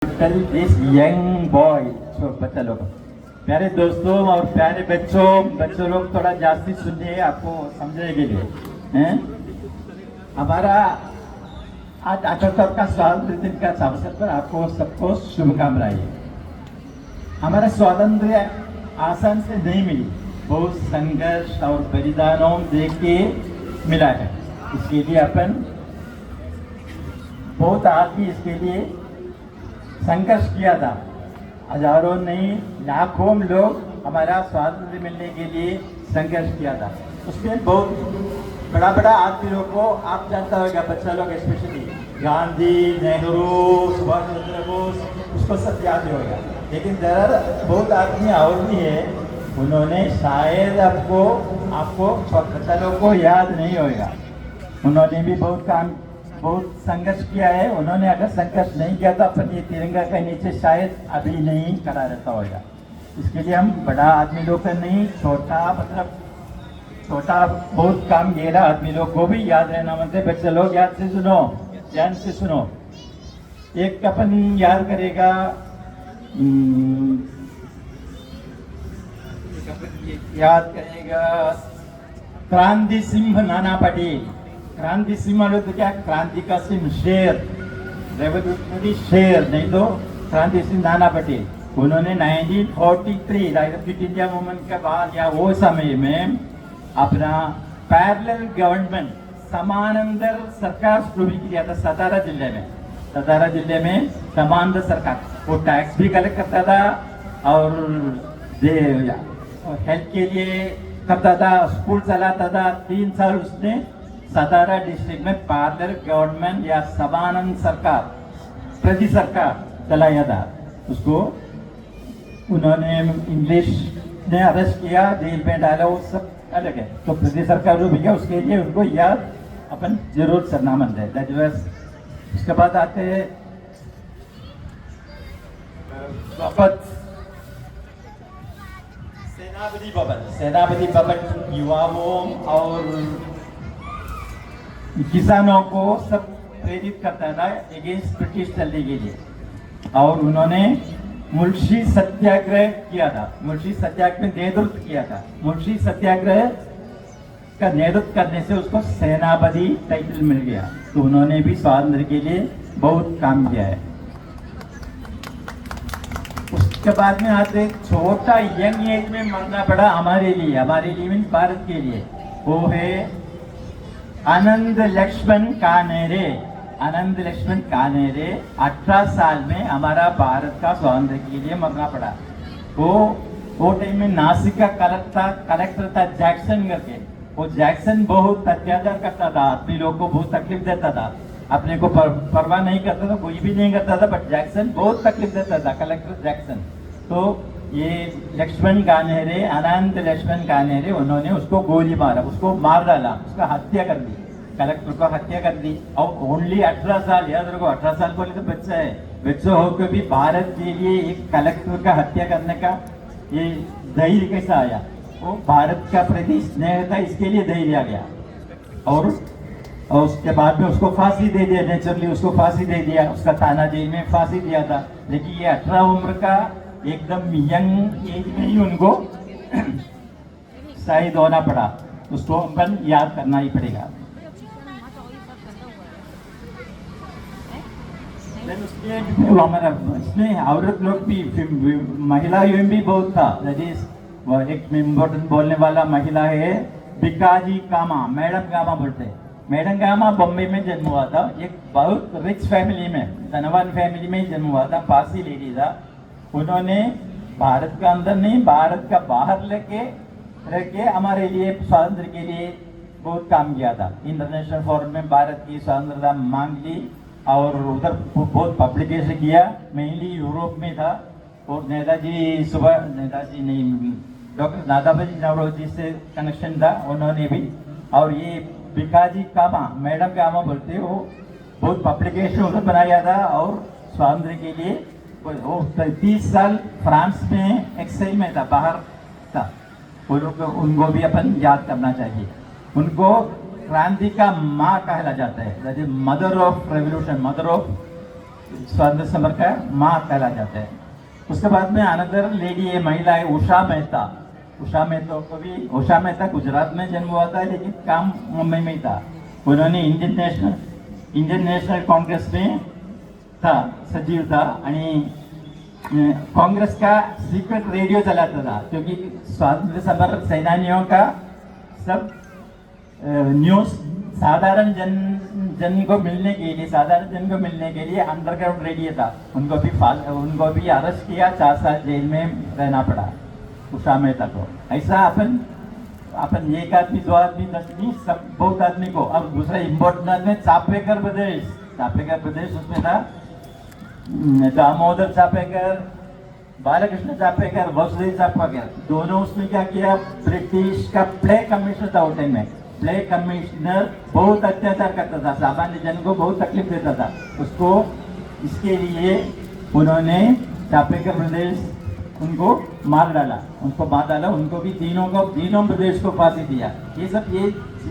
Tell this young boy, बच्चा लोग, प्यारे दोस्तों और प्यारे बच्चों लोग थोड़ा जास्ती सुनिए आपको समझने के लिए हैं। हमारा आज 78 का स्वातंत्र दिन का अवसर पर आपको सबको शुभकामनाएं। हमारा स्वातंत्र्य आसान से नहीं मिली, बहुत संघर्ष और बलिदानों देख के मिला है। इसके लिए अपन बहुत आदमी इसके लिए संघर्ष किया था। हजारों नहीं लाखों लोग हमारा स्वातंत्र्य मिलने के लिए संघर्ष किया था। उसमें बहुत बड़ा बड़ा आदमी लोग को आप जानता होगा, बच्चा लोग स्पेशली गांधी, नेहरू, सुभाष चंद्र बोस, उसको सब याद ही होगा। लेकिन बहुत आदमी और भी है, उन्होंने शायद आपको बच्चा लोग को याद नहीं होगा। उन्होंने भी बहुत संघर्ष किया है। उन्होंने अगर संघर्ष नहीं किया तो अपन ये तिरंगा के नीचे शायद अभी नहीं खड़ा रहता होगा। इसके लिए हम बड़ा आदमी लोग का नहीं, छोटा बहुत काम गहरा आदमी लोग को भी याद रहना मतलब। बच्चे लोग ध्यान से सुनो। एक अपन याद करेगा, क्रांति सिंह नाना पटेल। क्रांति सिंह मतलब तो क्या, क्रांति का सिंह शेर, रेवोल्यूशनरी शेर, नहीं तो क्रांति सिंह नाना पटेल। उन्होंने 1943 क्विट इंडिया मूवमेंट के बाद या वो समय में अपना पैरेलल गवर्नमेंट समानांतर सरकार शुरू किया था सतारा जिले में समानांतर सरकार। वो टैक्स भी कलेक्ट करता था और हेल्थ के लिए करता था, स्कूल चलाता था। 3 साल उसने सतारा डिस्ट्रिक्ट में पैरेलल गवर्नमेंट या समानांतर सरकार, प्रति सरकार चलाया था। उसको उन्होंने इंग्लिश ने अरेस्ट किया, जेल में डाला, वो सब अलग है। तो प्रति सरकार जो भी है उसके लिए उनको याद अपन जरूर करना मन है। उसके बाद आते हैं सेनापति भवन युवाओं और किसानों को सब प्रेरित करता था अगेंस्ट ब्रिटिश चलने के लिए। और उन्होंने मुंशी सत्याग्रह किया था, मुंशी सत्याग्रह नेतृत्व किया था। मुंशी सत्याग्रह का नेतृत्व करने से उसको सेनापति टाइटल मिल गया। तो उन्होंने भी स्वातंत्र्य के लिए बहुत काम किया है। उसके बाद में आते छोटा यंग एज में मरना पड़ा हमारे लिए मीन भारत के लिए। वो है आनंद लक्ष्मण कानेरे। 18 साल में हमारा भारत का स्वातंत्र्य के लिए मरना पड़ा। वो टाइम में नासिक का कलेक्टर था जैक्सन करके। वो जैक्सन बहुत अत्याचार करता था, आदमी लोग को बहुत तकलीफ देता था। अपने को परवाह नहीं करता था, कोई भी नहीं करता था, बट जैक्सन बहुत तकलीफ देता था, कलेक्टर जैक्सन। तो ये अनंत लक्ष्मण कानेरे, उन्होंने उसको गोली मारा, उसको मार डाला, उसका हत्या कर दी, कलेक्टर को हत्या कर दी। और ओनली 18 साल, याद रखो 18 साल बोले तो बच्चा है, बच्चा होकर भी भारत के लिए एक कलेक्टर का हत्या करने का ये धैर्य कैसा आया? वो भारत का प्रति स्नेह था, इसके लिए धैर्य आ गया। और उसके बाद में उसको फांसी दे दिया, नेचुरली उसको फांसी दे दिया, उसका थाना जेल में फांसी दिया था। लेकिन ये 18 उम्र का एकदम यंग एज में ही उनको शहीद होना पड़ा। उसको अपन याद करना ही पड़ेगा। इसमें औरत लोग भी, महिला भी बहुत था। एक इम्पोर्टेंट बोलने वाला महिला है भिकाजी कामा, मैडम कामा बोलते हैं। मैडम कामा बॉम्बे में जन्म हुआ था, एक बहुत रिच फैमिली में, धनवान फैमिली में जन्म हुआ था, पारसी लेडी था। उन्होंने भारत का अंदर नहीं, भारत का बाहर रह के हमारे लिए स्वातंत्र्य के लिए बहुत काम किया था। इंटरनेशनल फोरम में भारत की स्वतंत्रता मांग ली और उधर बहुत पब्लिकेशन किया, मेनली यूरोप में था। और डॉक्टर नानाभाई नवरोजी से कनेक्शन था, उन्होंने भी। और ये भिकाजी कामा, मैडम कामा बोलते, वो बहुत पब्लिकेशन उधर बनाया था। और स्वातंत्र्य के लिए वो 30 साल फ्रांस में एक्साइल में था, बाहर था। वो लोग, उनको भी अपन याद करना चाहिए। उनको क्रांति का माँ कहला जाता है, mother of revolution, mother of स्वातंत्र समर का माँ कहला जाता है। उसके बाद में अनदर लेडी है, महिला है उषा मेहता। उषा मेहता गुजरात में जन्म हुआ था, लेकिन काम मुंबई में ही था। उन्होंने इंडियन नेशनल कांग्रेस में था, सजीव था, आणि कांग्रेस का सीक्रेट रेडियो चलाता था, क्योंकि स्वातंत्र समर सेनानियों का सब न्यूज साधारण जन को मिलने के लिए अंडरग्राउंड रेडियो था। उनको भी अरेस्ट किया, 4 साल जेल में रहना पड़ा उषा मेहता को। ऐसा अपन एक आदमी, 2 आदमी, 10 नहीं, सब बहुत आदमी को। अब दूसरा इम्पोर्टेंट में चापेकर प्रदेश उसमें था दामोदर चापेकर, बालकृष्ण चापेकर, वसुदेव चापेकर, दोनों। उसमें क्या किया, ब्रिटिश का प्ले कमिश्नर था उस टाइम में। प्ले कमिश्नर बहुत अत्याचार करता था, सामान्य जन को बहुत तकलीफ देता था उसको। इसके लिए उन्होंने चापेकर प्रदेश उनको मार डाला। उनको भी तीनों प्रदेश को फांसी दिया। ये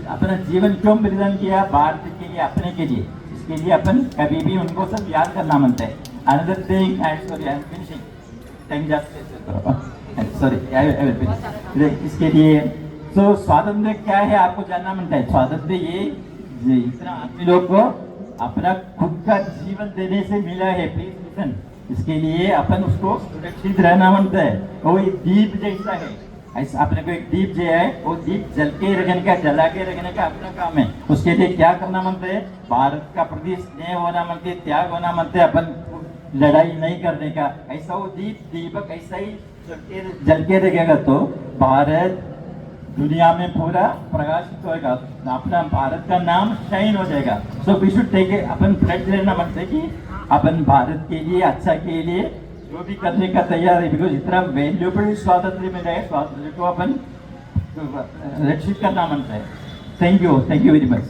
अपना जीवन क्यों बलिदान किया, भारत के लिए, अपने के लिए। इसके लिए अपन कभी भी उनको सब याद करना मनता है। अनदर थिंग, इसके लिए तो स्वातंत्र क्या है आपको जानना मनता है। स्वातंत्र ये इतना आदमी लोग को अपना खुद का जीवन देने से मिला है। Please listen. इसके लिए अपन उसको सुरक्षित रहना मनता है। वो एक दीप जैसा है, ऐसा अपने को एक दीप जो है, वो दीप जला के रखने का अपना काम है। उसके लिए क्या करना मनता है, भारत का प्रति स्नेह होना मनते, त्याग होना मनते, अपन लड़ाई नहीं करने का। ऐसा वो दीपक ऐसा ही जल के रहेगा तो भारत दुनिया में पूरा प्रकाशित होगा, अपना भारत का नाम शाइन हो जाएगा। सो वी शुड टेक अपन फ्लैट लेना मनते कि अपन भारत के लिए, अच्छा के लिए जो भी करने का तैयार है। बिकॉज इतना वैल्यूबल स्वातंत्र मिला है, स्वातंत्र को अपन रक्षित करना मनता है। Thank you very much.